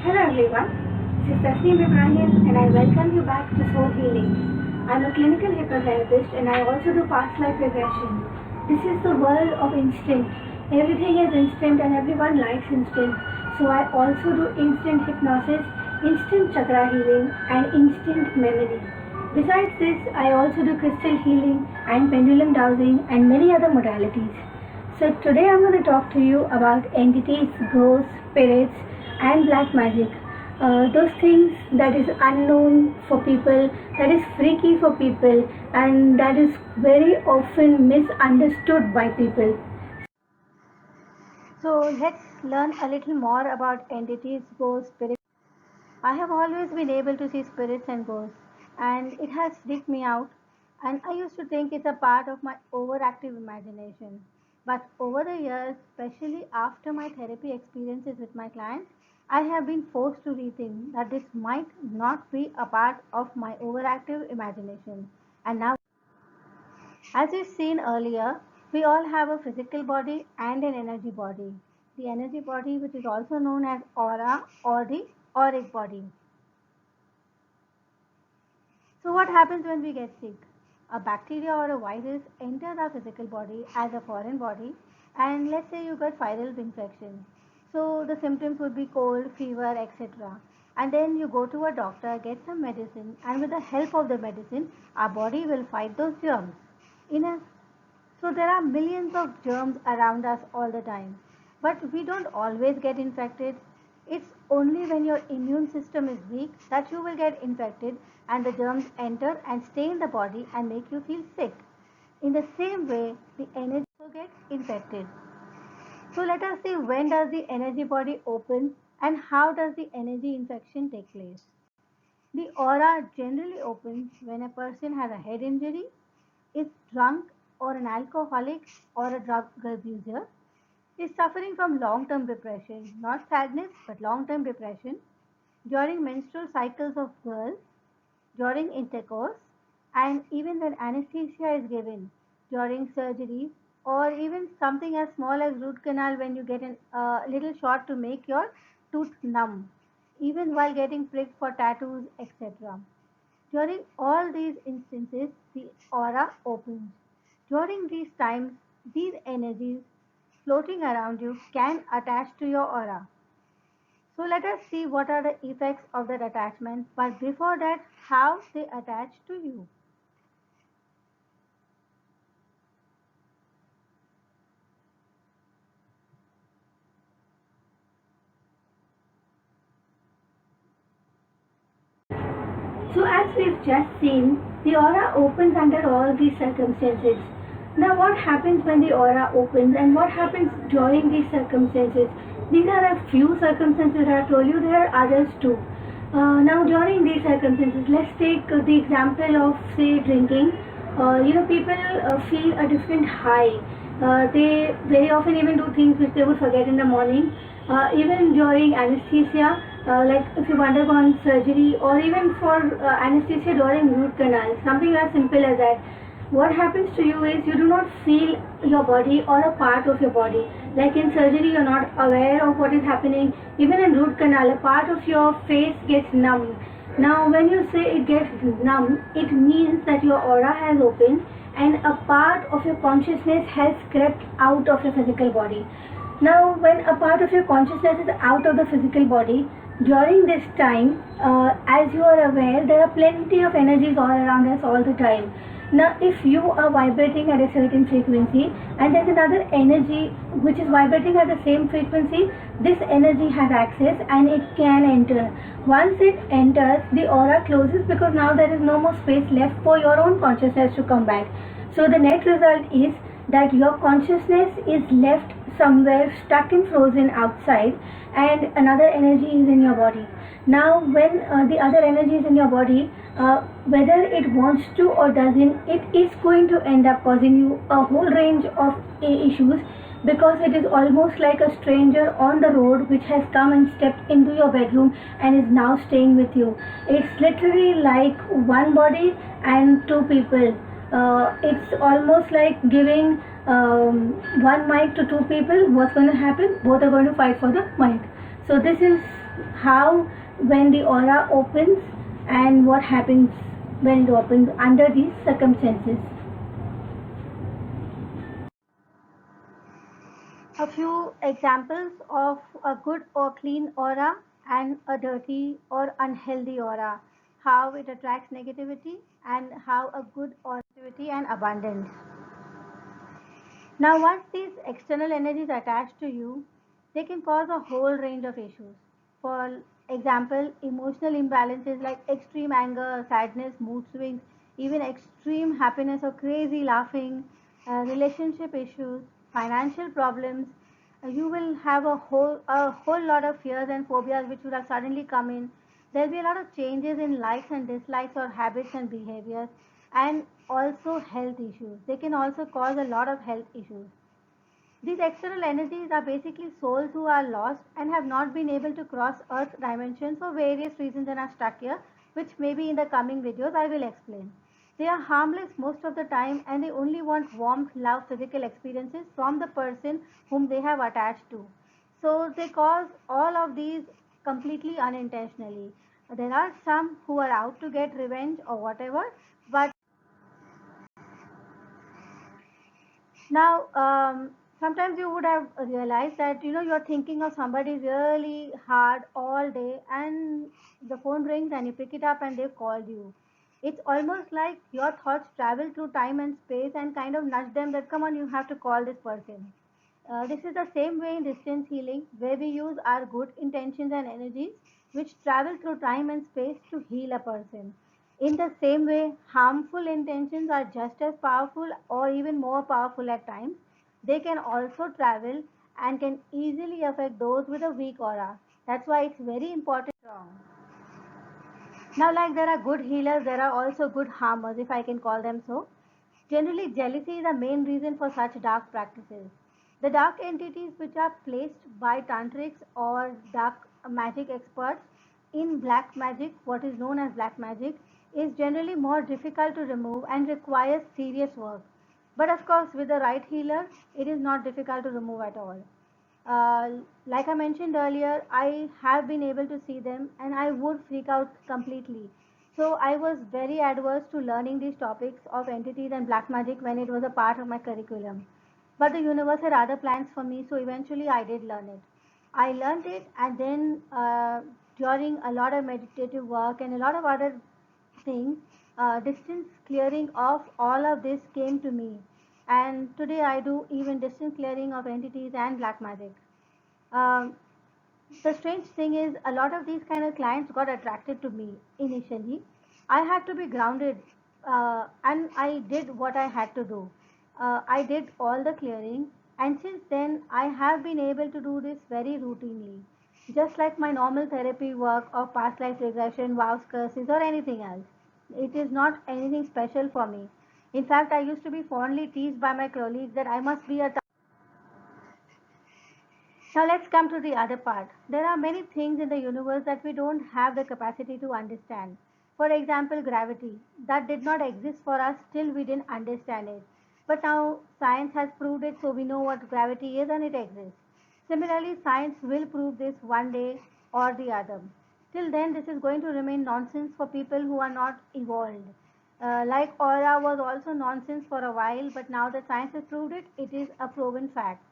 Hello everyone, this is Tasneem Ibrahim and I welcome you back to Soul Healing. I'm a clinical hypnotherapist and I also do past life regression. This is the world of instant. Everything is instant and everyone likes instant. So I also do instant hypnosis, instant chakra healing and instant memory. Besides this, I also do crystal healing and pendulum dowsing and many other modalities. So today I'm going to talk to you about entities, ghosts, spirits and black magic. Those things that is unknown for people, that is freaky for people and that is very often misunderstood by people. So let's learn a little more about entities, ghosts, spirits. I have always been able to see spirits and ghosts and it has freaked me out, and I used to think it's a part of my overactive imagination. But over the years, especially after my therapy experiences with my clients, I have been forced to rethink that this might not be a part of my overactive imagination. And now, as we've seen earlier, we all have a physical body and an energy body. The energy body, which is also known as aura or the auric body. So, what happens when we get sick? A bacteria or a virus enters our physical body as a foreign body, and let's say you got viral infection. So, the symptoms would be cold, fever, etc. And then you go to a doctor, get some medicine, and with the help of the medicine, our body will fight those germs. In a So there are millions of germs around us all the time. But we don't always get infected. It's only when your immune system is weak that you will get infected and the germs enter and stay in the body and make you feel sick. In the same way, the energy also gets infected. So let us see, when does the energy body open and how does the energy infection take place. The aura generally opens when a person has a head injury, is drunk or an alcoholic or a drug abuser, is suffering from long-term depression, not sadness but long-term depression, during menstrual cycles of girls, during intercourse, and even when anesthesia is given during surgeries, or even something as small as root canal when you get a little shot to make your tooth numb, even while getting pricked for tattoos, etc. During all these instances, the aura opens. During these times, these energies floating around you can attach to your aura. So let us see what are the effects of that attachment, but before that, how they attach to you. So as we've just seen, the aura opens under all these circumstances. Now what happens when the aura opens and what happens during these circumstances? These are a few circumstances I have told you, there are others too. Now during these circumstances, let's take the example of say drinking. People feel a different high. They very often even do things which they would forget in the morning. Even during anesthesia, like if you've undergone surgery or even for anesthesia during root canal, something as simple as that. What happens to you is you do not feel your body or a part of your body. Like in surgery, you're not aware of what is happening. Even in root canal, a part of your face gets numb. Now, when you say it gets numb, it means that your aura has opened and a part of your consciousness has crept out of your physical body. Now, when a part of your consciousness is out of the physical body, during this time, as you are aware, there are plenty of energies all around us all the time. Now, if you are vibrating at a certain frequency and there's another energy which is vibrating at the same frequency, this energy has access and it can enter. Once it enters, the aura closes because now there is no more space left for your own consciousness to come back. So the net result is that your consciousness is left somewhere stuck and frozen outside and another energy is in your body. Now when the other energy is in your body, whether it wants to or doesn't, it is going to end up causing you a whole range of issues, because it is almost like a stranger on the road which has come and stepped into your bedroom and is now staying with you. It's literally like one body and two people. It's almost like giving one mic to two people. What's going to happen? Both are going to fight for the mic. So this is how when the aura opens and what happens when it opens under these circumstances. A few examples of a good or clean aura and a dirty or unhealthy aura, how it attracts negativity and how a good aura activity and abundance. Now, once these external energies attach to you, they can cause a whole range of issues. For example, emotional imbalances like extreme anger, sadness, mood swings, even extreme happiness or crazy laughing, relationship issues, financial problems. You will have a whole lot of fears and phobias which would have suddenly come in. There'll be a lot of changes in likes and dislikes or habits and behaviors, and also health issues. They can also cause a lot of health issues. These external energies are basically souls who are lost and have not been able to cross earth dimensions for various reasons and are stuck here, which maybe in the coming videos I will explain. They are harmless most of the time and they only want warmth, love, physical experiences from the person whom they have attached to. So they cause all of these completely unintentionally. There are some who are out to get revenge or whatever, but now, sometimes you would have realized that you're thinking of somebody really hard all day, and the phone rings and you pick it up and they've called you. It's almost like your thoughts travel through time and space and kind of nudge them that come on, you have to call this person. This is the same way in distance healing, where we use our good intentions and energies, which travel through time and space to heal a person. In the same way, harmful intentions are just as powerful or even more powerful at times. They can also travel and can easily affect those with a weak aura. That's why it's very important. Strong. Now, like there are good healers, there are also good harmers, if I can call them so. Generally, jealousy is the main reason for such dark practices. The dark entities which are placed by tantrics or dark magic experts in black magic, what is known as black magic, is generally more difficult to remove and requires serious work. But of course, with the right healer, it is not difficult to remove at all. Uh, like I mentioned earlier, I have been able to see them and I would freak out completely. So I was very adverse to learning these topics of entities and black magic when it was a part of my curriculum. But the universe had other plans for me, so eventually I did learn it. I learned it, and then during a lot of meditative work and a lot of other things, distance clearing of all of this came to me. And today I do even distance clearing of entities and black magic. Um, the strange thing is, a lot of these kind of clients got attracted to me initially. I had to be grounded, and I did what I had to do. I did all the clearing, and since then, I have been able to do this very routinely, just like my normal therapy work of past life regression, vows, curses, or anything else. It is not anything special for me. In fact, I used to be fondly teased by my colleagues that I must be a. Now let's come to the other part. There are many things in the universe that we don't have the capacity to understand. For example, gravity. That did not exist for us till we didn't understand it. But now science has proved it, so we know what gravity is and it exists. Similarly, science will prove this one day or the other. Till then, this is going to remain nonsense for people who are not evolved. Like aura was also nonsense for a while, but now that science has proved it, it is a proven fact.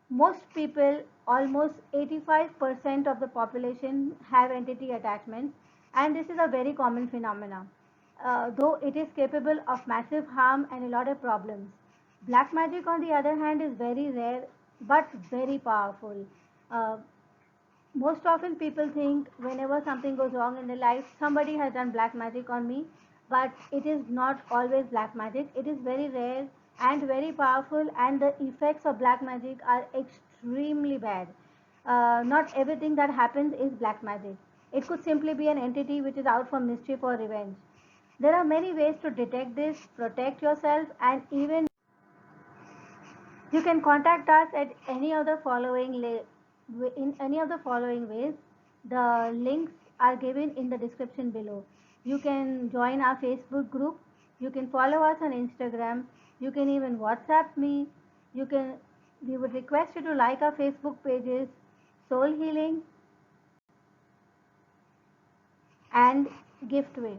Most people, almost 85% of the population, have entity attachments, and this is a very common phenomenon. Though it is capable of massive harm and a lot of problems. Black magic, on the other hand, is very rare but very powerful. Uh, Most often people think whenever something goes wrong in their life, somebody has done black magic on me, but it is not always black magic. It is very rare and very powerful, and the effects of black magic are extremely bad. Not everything that happens is black magic. It could simply be an entity which is out for mischief or revenge. There are many ways to detect this, protect yourself, and even you can contact us at any of the following in any of the following ways. The links are given in the description below. You can join our Facebook group. You can follow us on Instagram. You can even WhatsApp me. You can. We would request you to like our Facebook pages, Soul Healing, and gift way.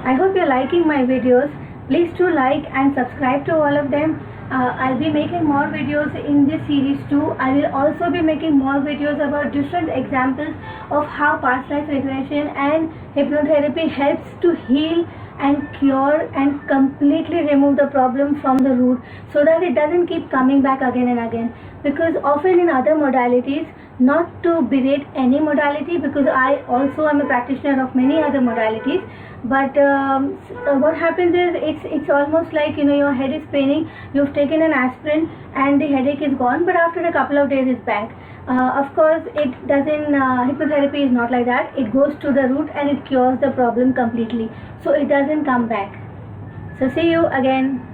I hope you're liking my videos. Please do like and subscribe to all of them. I'll be making more videos in this series too. I will also be making more videos about different examples of how past life regression and hypnotherapy helps to heal and cure and completely remove the problem from the root, so that it doesn't keep coming back again and again. Because often in other modalities, not to berate any modality, because I also am a practitioner of many other modalities, but what happens is it's almost like, your head is paining, you've taken an aspirin and the headache is gone, but after a couple of days it's back. Of course, it doesn't, hypnotherapy is not like that. It goes to the root and it cures the problem completely, so it doesn't come back. So see you again.